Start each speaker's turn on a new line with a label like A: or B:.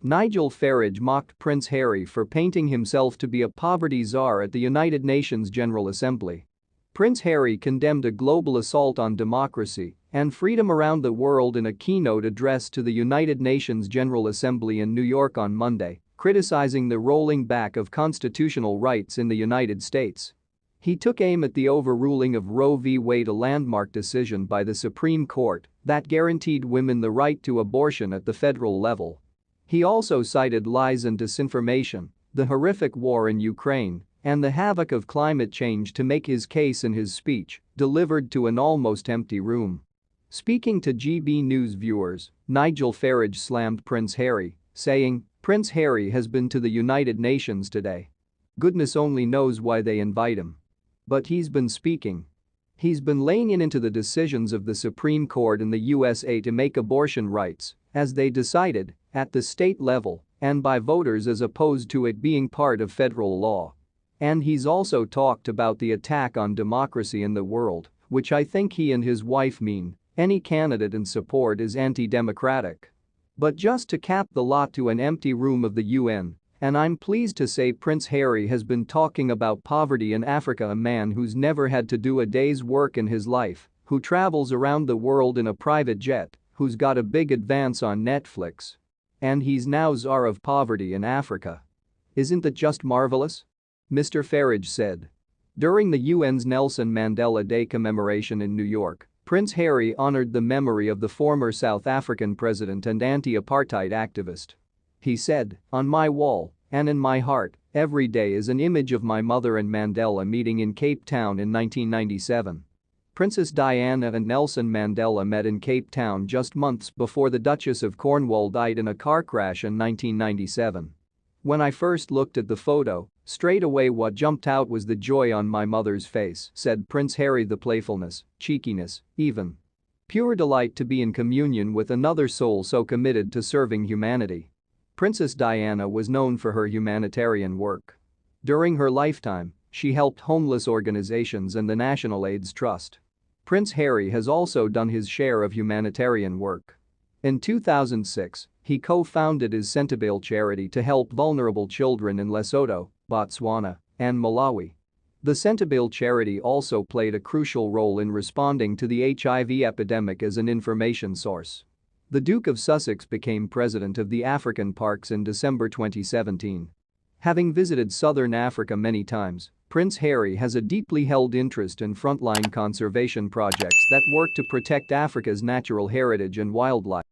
A: Nigel Farage mocked Prince Harry for painting himself to be a poverty czar at the United Nations General Assembly. Prince Harry condemned a global assault on democracy and freedom around the world in a keynote address to the United Nations General Assembly in New York on Monday, criticizing the rolling back of constitutional rights in the United States. He took aim at the overruling of Roe v. Wade, a landmark decision by the Supreme Court that guaranteed women the right to abortion at the federal level. He also cited lies and disinformation, the horrific war in Ukraine, and the havoc of climate change to make his case in his speech, delivered to an almost empty room. Speaking to GB News viewers, Nigel Farage slammed Prince Harry, saying, "Prince Harry has been to the United Nations today. Goodness only knows why they invite him. But he's been speaking. He's been laying into the decisions of the Supreme Court in the USA to make abortion rights, as they decided, at the state level and by voters as opposed to it being part of federal law. And he's also talked about the attack on democracy in the world, which I think he and his wife mean any candidate in support is anti-democratic." But just to cap the lot to an empty room of the UN, and I'm pleased to say Prince Harry has been talking about poverty in Africa, a man who's never had to do a day's work in his life, who travels around the world in a private jet, who's got a big advance on Netflix. And he's now czar of poverty in Africa. Isn't that just marvelous? Mr. Farage said. During the UN's Nelson Mandela Day commemoration in New York, Prince Harry honored the memory of the former South African president and anti-apartheid activist. He said, "On my wall, and in my heart, every day is an image of my mother and Mandela meeting in Cape Town in 1997. Princess Diana and Nelson Mandela met in Cape Town just months before the Duchess of Cornwall died in a car crash in 1997. When I first looked at the photo, straight away what jumped out was the joy on my mother's face," said Prince Harry. The playfulness, cheekiness, even pure delight to be in communion with another soul so committed to serving humanity. Princess Diana was known for her humanitarian work. During her lifetime, she helped homeless organizations and the National AIDS Trust. Prince Harry has also done his share of humanitarian work. In 2006, he co-founded his Sentebale charity to help vulnerable children in Lesotho, Botswana, and Malawi. The Sentebale charity also played a crucial role in responding to the HIV epidemic as an information source. The Duke of Sussex became president of the African Parks in December 2017. Having visited southern Africa many times, Prince Harry has a deeply held interest in frontline conservation projects that work to protect Africa's natural heritage and wildlife.